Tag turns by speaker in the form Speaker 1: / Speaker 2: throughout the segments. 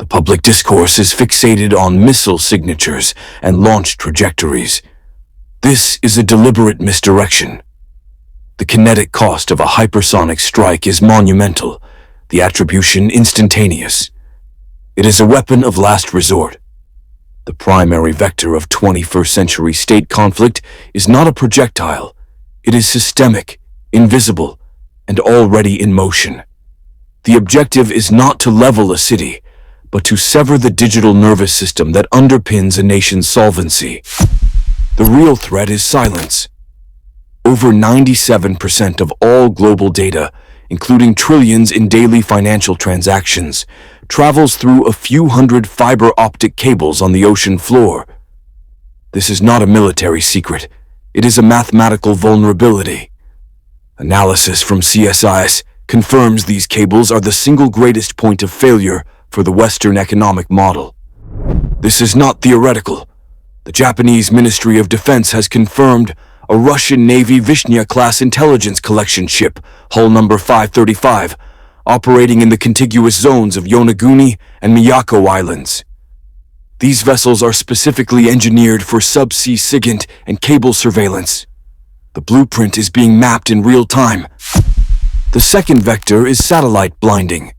Speaker 1: public discourse is fixated on missile signatures and launch trajectories. This is a deliberate misdirection. The kinetic cost of a hypersonic strike is monumental, the attribution instantaneous. It is a weapon of last resort. The primary vector of 21st century state conflict is not a projectile. It is systemic, invisible, and already in motion. The objective is not to level a city, but to sever the digital nervous system that underpins a nation's solvency. The real threat is silence. Over 97% of all global data, including trillions in daily financial transactions, travels through a few hundred fiber optic cables on the ocean floor. This is not a military secret. It is a mathematical vulnerability. Analysis from CSIS confirms these cables are the single greatest point of failure for the Western economic model. This is not theoretical. The Japanese Ministry of Defense has confirmed a Russian Navy Vishnya-class intelligence collection ship, hull number 535, operating in the contiguous zones of Yonaguni and Miyako Islands. These vessels are specifically engineered for subsea SIGINT and cable surveillance. The blueprint is being mapped in real time. The second vector is satellite blinding.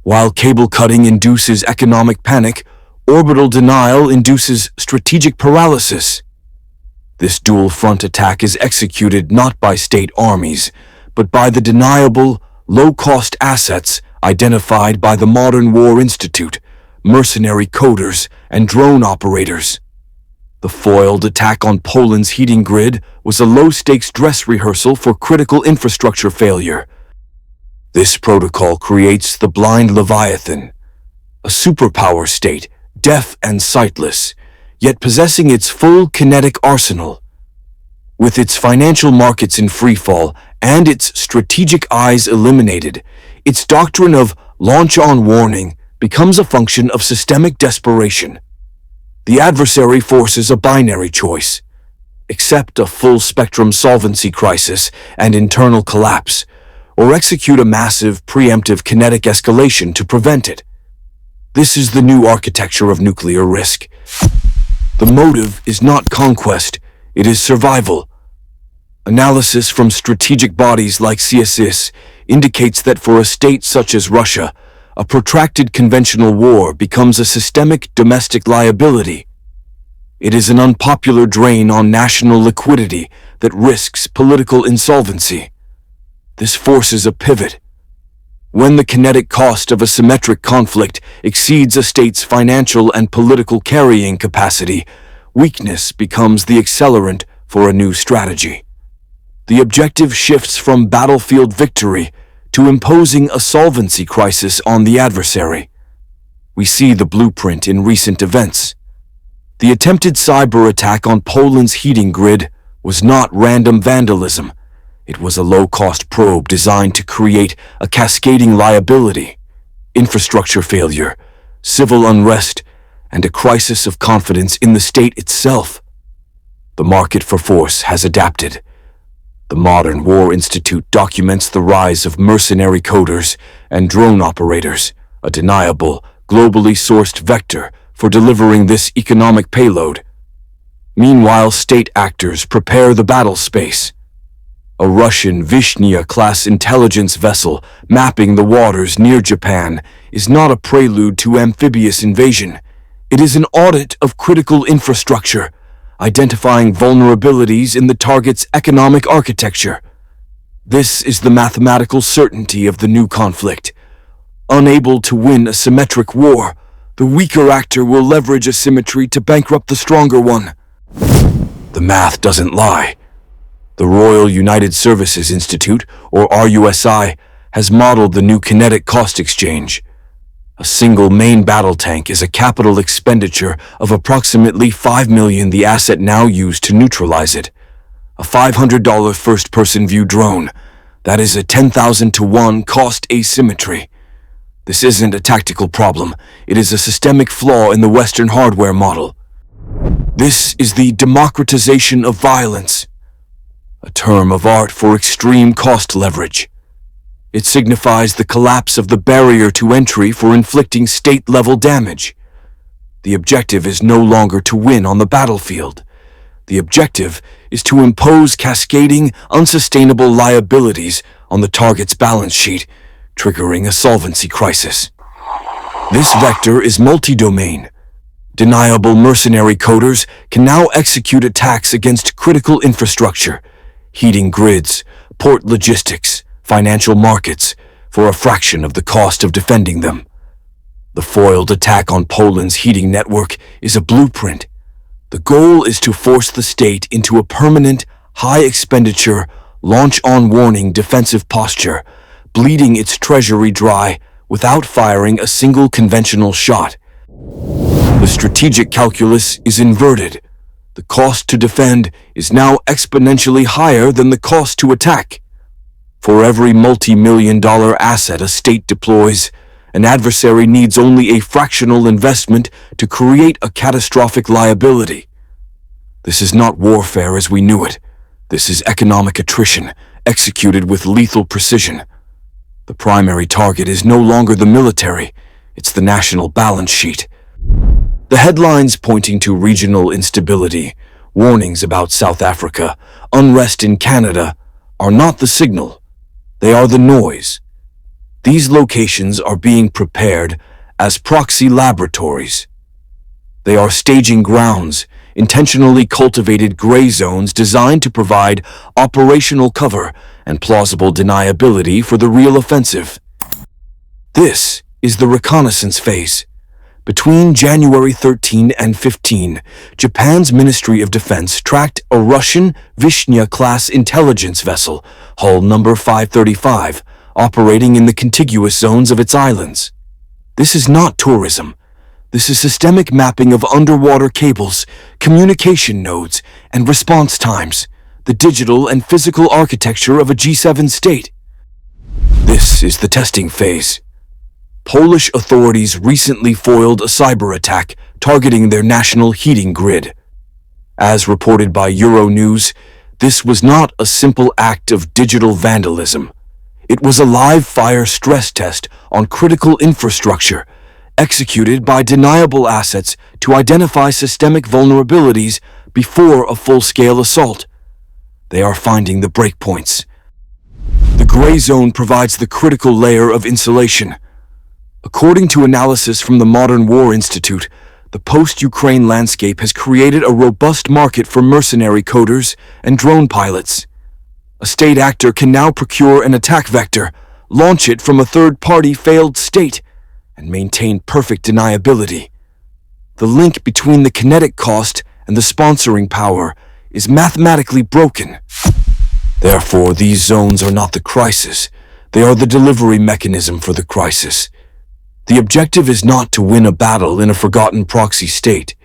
Speaker 1: While cable cutting induces economic panic, orbital denial induces strategic paralysis. This dual-front attack is executed not by state armies, but by the deniable, low-cost assets identified by the Modern War Institute, mercenary coders, and drone operators. The foiled attack on Poland's heating grid was a low-stakes dress rehearsal for critical infrastructure failure. This protocol creates the blind Leviathan, a superpower state, deaf and sightless, yet possessing its full kinetic arsenal. With its financial markets in freefall and its strategic eyes eliminated, its doctrine of launch on warning becomes a function of systemic desperation. The adversary forces a binary choice: accept a full-spectrum solvency crisis and internal collapse, or execute a massive, preemptive kinetic escalation to prevent it. This is the new architecture of nuclear risk. The motive is not conquest, it is survival. Analysis from strategic bodies like CSIS indicates that for a state such as Russia, a protracted conventional war becomes a systemic domestic liability. It is an unpopular drain on national liquidity that risks political insolvency. This forces a pivot. When the kinetic cost of a symmetric conflict exceeds a state's financial and political carrying capacity, weakness becomes the accelerant for a new strategy. The objective shifts from battlefield victory to imposing a solvency crisis on the adversary. We see the blueprint in recent events. The attempted cyber attack on Poland's heating grid was not random vandalism. It was a low-cost probe designed to create a cascading liability, infrastructure failure, civil unrest, and a crisis of confidence in the state itself. The market for force has adapted. The Modern War Institute documents the rise of mercenary coders and drone operators, a deniable, globally sourced vector for delivering this economic payload. Meanwhile, state actors prepare the battle space. A Russian Vishnya-class intelligence vessel mapping the waters near Japan is not a prelude to amphibious invasion. It is an audit of critical infrastructure, identifying vulnerabilities in the target's economic architecture. This is the mathematical certainty of the new conflict. Unable to win a symmetric war, the weaker actor will leverage asymmetry to bankrupt the stronger one. The math doesn't lie. The Royal United Services Institute, or RUSI, has modeled the new kinetic cost exchange. A single main battle tank is a capital expenditure of approximately $5 million, the asset now used to neutralize it. A $500 first-person view drone, that is a 10,000 to 1 cost asymmetry. This isn't a tactical problem, it is a systemic flaw in the Western hardware model. This is the democratization of violence, a term of art for extreme cost leverage. It signifies the collapse of the barrier to entry for inflicting state-level damage. The objective is no longer to win on the battlefield. The objective is to impose cascading, unsustainable liabilities on the target's balance sheet, triggering a solvency crisis. This vector is multi-domain. Deniable mercenary coders can now execute attacks against critical infrastructure, heating grids, port logistics, financial markets, for a fraction of the cost of defending them. The foiled attack on Poland's heating network is a blueprint. The goal is to force the state into a permanent, high-expenditure, launch-on-warning defensive posture, bleeding its treasury dry without firing a single conventional shot. The strategic calculus is inverted. The cost to defend is now exponentially higher than the cost to attack. For every multi-million-dollar asset a state deploys, an adversary needs only a fractional investment to create a catastrophic liability. This is not warfare as we knew it. This is economic attrition, executed with lethal precision. The primary target is no longer the military, it's the national balance sheet. The headlines pointing to regional instability, warnings about South Africa, unrest in Canada, are not the signal. They are the noise. These locations are being prepared as proxy laboratories. They are staging grounds, intentionally cultivated gray zones designed to provide operational cover and plausible deniability for the real offensive. This is the reconnaissance phase. Between January 13 and 15, Japan's Ministry of Defense tracked a Russian Vishnya-class intelligence vessel, hull number 535, operating in the contiguous zones of its islands. This is not tourism. This is systemic mapping of underwater cables, communication nodes, and response times, the digital and physical architecture of a G7 state. This is the testing phase. Polish authorities recently foiled a cyber attack targeting their national heating grid. As reported by Euronews, this was not a simple act of digital vandalism. It was a live-fire stress test on critical infrastructure, executed by deniable assets to identify systemic vulnerabilities before a full-scale assault. They are finding the breakpoints. The gray zone provides the critical layer of insulation. According to analysis from the Modern War Institute, the post-Ukraine landscape has created a robust market for mercenary coders and drone pilots. A state actor can now procure an attack vector, launch it from a third-party failed state, and maintain perfect deniability. The link between the kinetic cost and the sponsoring power is mathematically broken. Therefore, these zones are not the crisis. They are the delivery mechanism for the crisis. The objective is not to win a battle in a forgotten proxy state.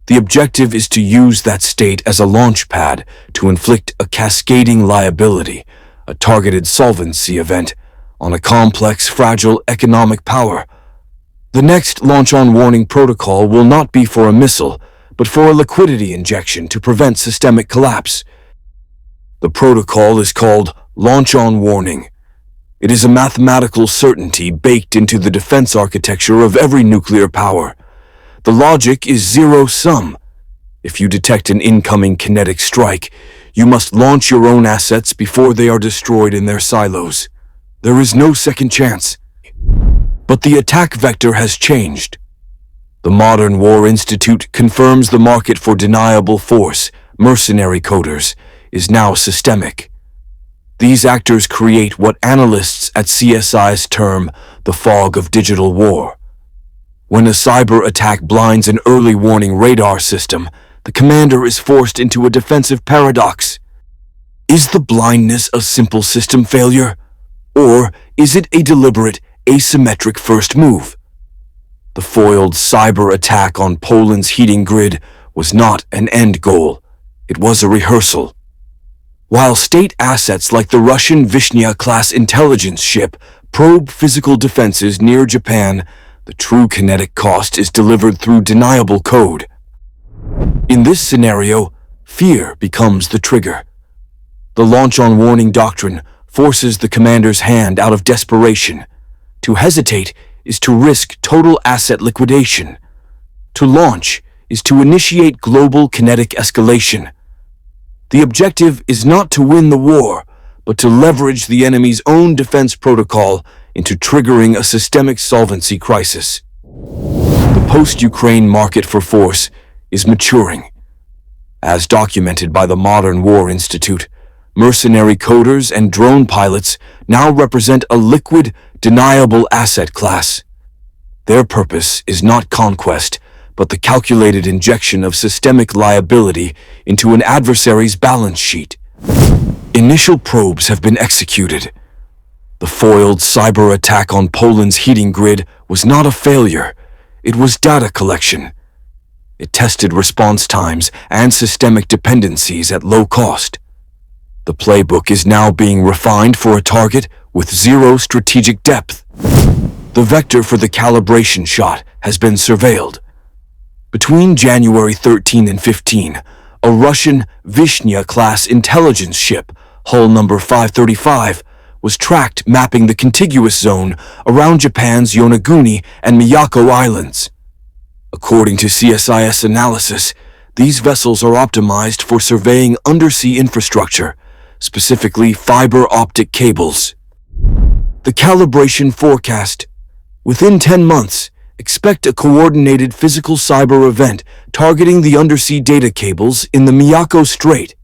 Speaker 1: The objective is to use that state as a launch pad to inflict a cascading liability, a targeted solvency event, on a complex, fragile economic power. The next launch-on-warning protocol will not be for a missile, but for a liquidity injection to prevent systemic collapse. The protocol is called launch-on-warning. It is a mathematical certainty baked into the defense architecture of every nuclear power. The logic is zero-sum. If you detect an incoming kinetic strike, you must launch your own assets before they are destroyed in their silos. There is no second chance. But the attack vector has changed. The Modern War Institute confirms the market for deniable force, mercenary coders, is now systemic. These actors create what analysts at CSIS term the fog of digital war. When a cyber attack blinds an early warning radar system, the commander is forced into a defensive paradox. Is the blindness a simple system failure? Or is it a deliberate, asymmetric first move? The foiled cyber attack on Poland's heating grid was not an end goal. It was a rehearsal. While state assets like the Russian Vishnya-class intelligence ship probe physical defenses near Japan, the true kinetic cost is delivered through deniable code. In this scenario, fear becomes the trigger. The launch-on-warning doctrine, forces the commander's hand out of desperation. To hesitate is to risk total asset liquidation. To launch is to initiate global kinetic escalation. The objective is not to win the war, but to leverage the enemy's own defense protocol into triggering a systemic solvency crisis. The post-Ukraine market for force is maturing. As documented by the Modern War Institute, mercenary coders and drone pilots now represent a liquid, deniable asset class. Their purpose is not conquest, but the calculated injection of systemic liability into an adversary's balance sheet. Initial probes have been executed. The foiled cyber attack on Poland's heating grid was not a failure. It was data collection. It tested response times and systemic dependencies at low cost. The playbook is now being refined for a target with zero strategic depth. The vector for the calibration shot has been surveilled. Between January 13 and 15, a Russian Vishnya-class intelligence ship, hull number 535, was tracked mapping the contiguous zone around Japan's Yonaguni and Miyako Islands. According to CSIS analysis, these vessels are optimized for surveying undersea infrastructure, specifically fiber optic cables. The calibration forecast. Within 10 months, expect a coordinated physical cyber event targeting the undersea data cables in the Miyako Strait.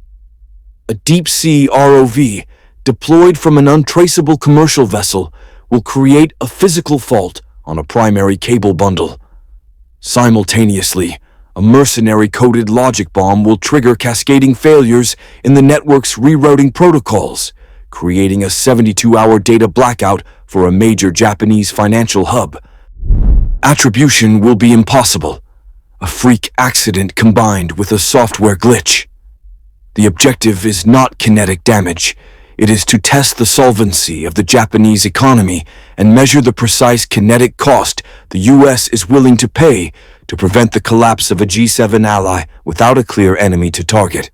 Speaker 1: A deep-sea ROV deployed from an untraceable commercial vessel will create a physical fault on a primary cable bundle. Simultaneously, a mercenary-coded logic bomb will trigger cascading failures in the network's rerouting protocols, creating a 72-hour data blackout for a major Japanese financial hub. Attribution will be impossible, a freak accident combined with a software glitch. The objective is not kinetic damage. It is to test the solvency of the Japanese economy and measure the precise kinetic cost the U.S. is willing to pay to prevent the collapse of a G7 ally without a clear enemy to target.